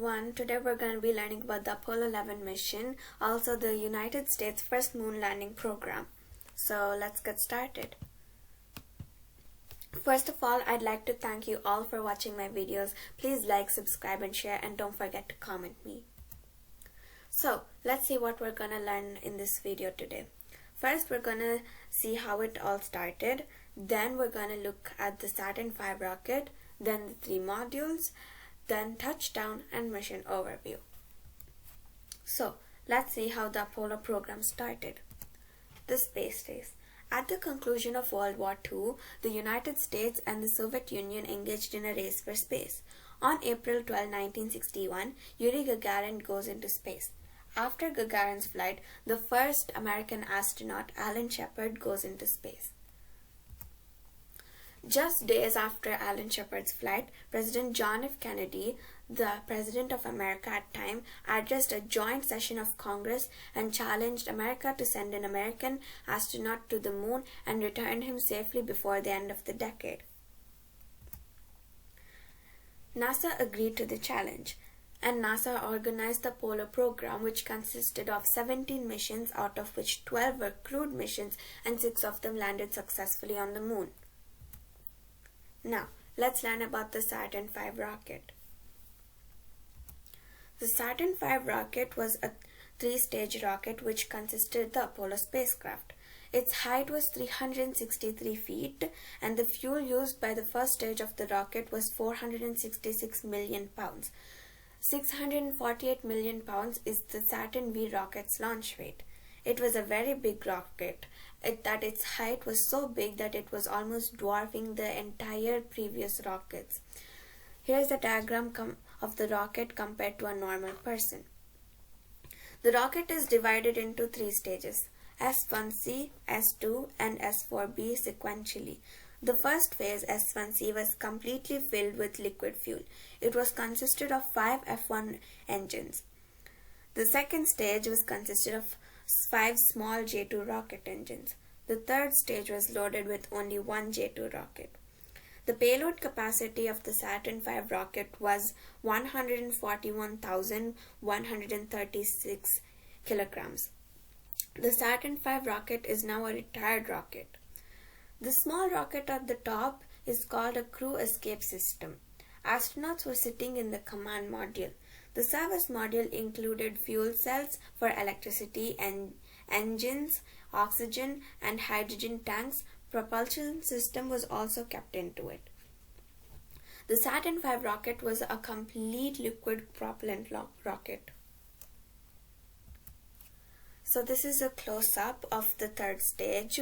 everyone, today we're going to be learning about the Apollo 11 mission, also the United States' first moon landing program. So let's get started. First of all, I'd like to thank you all for watching my videos. Please like, subscribe and share, and don't forget to comment me. So let's see what we're going to learn in this video today. First, we're going to see how it all started. Then we're going to look at the Saturn V rocket, then the 3 modules, then touchdown and mission overview. So let's see how the Apollo program started. The space race. At the conclusion of World War II, the United States and the Soviet Union engaged in a race for space. On April 12, 1961, Yuri Gagarin goes into space. After Gagarin's flight, the first American astronaut, Alan Shepard, goes into space. Just days after Alan Shepard's flight, President John F. Kennedy, the President of America at the time, addressed a joint session of Congress and challenged America to send an American astronaut to the moon and return him safely before the end of the decade. NASA agreed to the challenge, and NASA organized the Apollo program, which consisted of 17 missions, out of which 12 were crewed missions and 6 of them landed successfully on the moon. Now, let's learn about the Saturn V rocket. The Saturn V rocket was a 3-stage rocket which consisted of the Apollo spacecraft. Its height was 363 feet and the fuel used by the first stage of the rocket was 466 million pounds. 648 million pounds is the Saturn V rocket's launch weight. It was a very big rocket, that its height was so big that it was almost dwarfing the entire previous rockets. Here is the diagram of the rocket compared to a normal person. The rocket is divided into 3 stages, S1C, S2 and S4B sequentially. The first phase, S1C, was completely filled with liquid fuel. It was consisted of 5 F1 engines. The second stage was consisted of 5 small J2 rocket engines. The third stage was loaded with only 1 J2 rocket. The payload capacity of the Saturn V rocket was 141,136 kilograms. The Saturn V rocket is now a retired rocket. The small rocket at the top is called a crew escape system. Astronauts were sitting in the command module. The service module included fuel cells for electricity and engines, oxygen and hydrogen tanks. Propulsion system was also kept into it. The Saturn V rocket was a complete liquid propellant rocket. So this is a close-up of the third stage,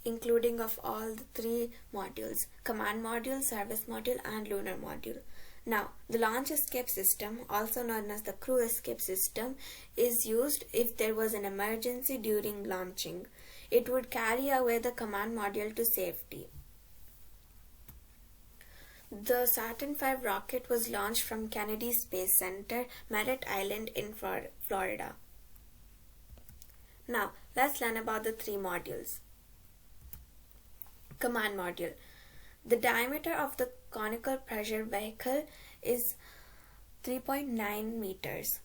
including of all the 3 modules: command module, service module and lunar module. Now, the launch escape system, also known as the crew escape system, is used if there was an emergency during launching. It would carry away the command module to safety. The Saturn V rocket was launched from Kennedy Space Center, Merritt Island in Florida. Now, let's learn about the 3 modules. Command module. The diameter of the conical pressure vehicle is 3.9 meters.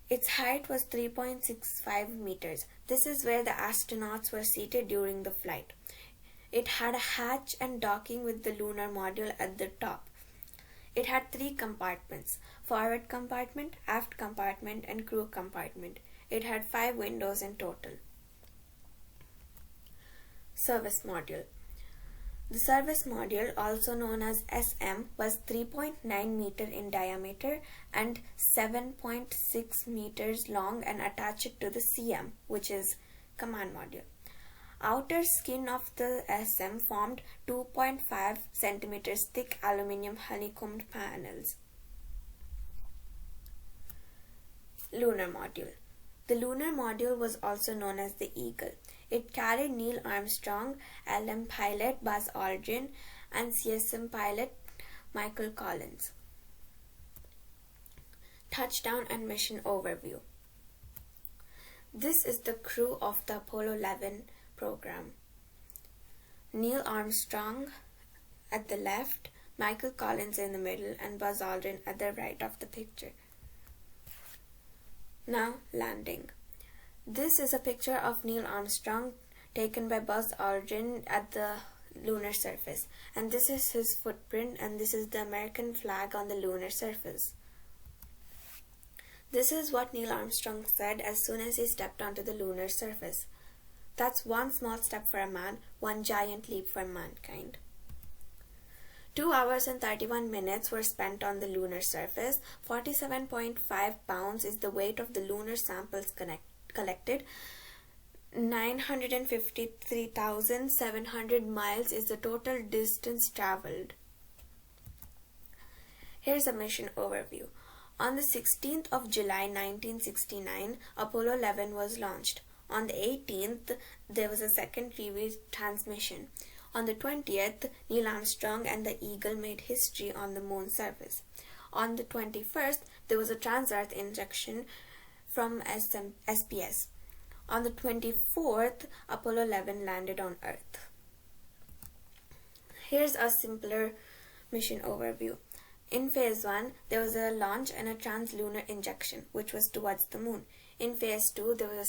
Its height was 3.65 meters. This is where the astronauts were seated during the flight. It had a hatch and docking with the lunar module at the top. It had 3 compartments: forward compartment, aft compartment and crew compartment. It had 5 windows in total. Service module. The service module, also known as SM, was 3.9 meters in diameter and 7.6 meters long and attached to the CM, which is command module. Outer skin of the SM formed 2.5 centimeters thick aluminum honeycombed panels. Lunar module. The lunar module was also known as the Eagle. It carried Neil Armstrong, LM pilot Buzz Aldrin, and CSM pilot Michael Collins. Touchdown and mission overview. This is the crew of the Apollo 11 program. Neil Armstrong at the left, Michael Collins in the middle, and Buzz Aldrin at the right of the picture. Now, landing. This is a picture of Neil Armstrong taken by Buzz Aldrin at the lunar surface, and this is his footprint, and this is the American flag on the lunar surface. This is what Neil Armstrong said as soon as he stepped onto the lunar surface. That's one small step for a man, one giant leap for mankind. 2 hours and 31 minutes were spent on the lunar surface. 47.5 pounds is the weight of the lunar samples collected. 953,700 miles is the total distance traveled. Here's a mission overview. On the 16th of July 1969, Apollo 11 was launched. On the 18th, there was a second retransmission. On the 20th, Neil Armstrong and the Eagle made history on the moon's surface. On the 21st, there was a trans-Earth injection from SPS. On the 24th, Apollo 11 landed on Earth. Here's a simpler mission overview. In phase 1, there was a launch and a translunar injection, which was towards the moon. In phase 2, there was a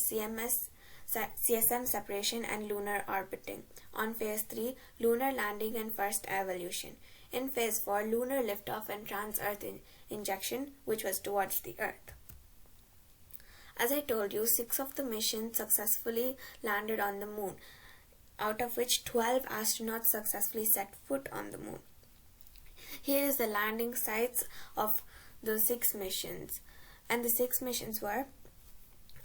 CSM separation and lunar orbiting. On phase 3, lunar landing and first evolution. In phase 4, lunar liftoff and trans-Earth injection, which was towards the Earth. As I told you, 6 of the missions successfully landed on the moon, out of which 12 astronauts successfully set foot on the moon. Here is the landing sites of the 6 missions, and the 6 missions were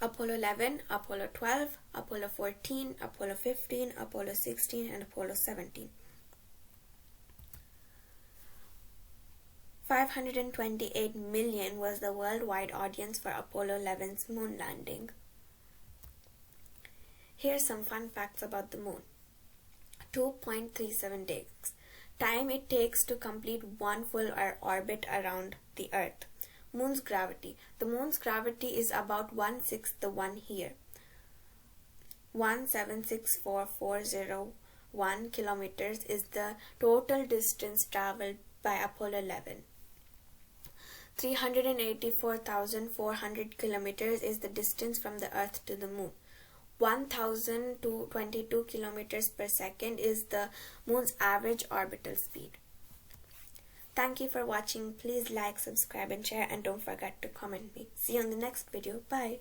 Apollo 11, Apollo 12, Apollo 14, Apollo 15, Apollo 16, and Apollo 17. 528 million was the worldwide audience for Apollo 11's moon landing. Here's some fun facts about the moon. 2.37 days. Time it takes to complete one full orbit around the Earth. Moon's gravity. The moon's gravity is about 1/6 the one here. 1764401 kilometers is the total distance traveled by Apollo 11. 384,400 kilometers is the distance from the Earth to the moon. 1,022 kilometers per second is the moon's average orbital speed. Thank you for watching. Please like, subscribe and share, and don't forget to comment me. See you on the next video. Bye.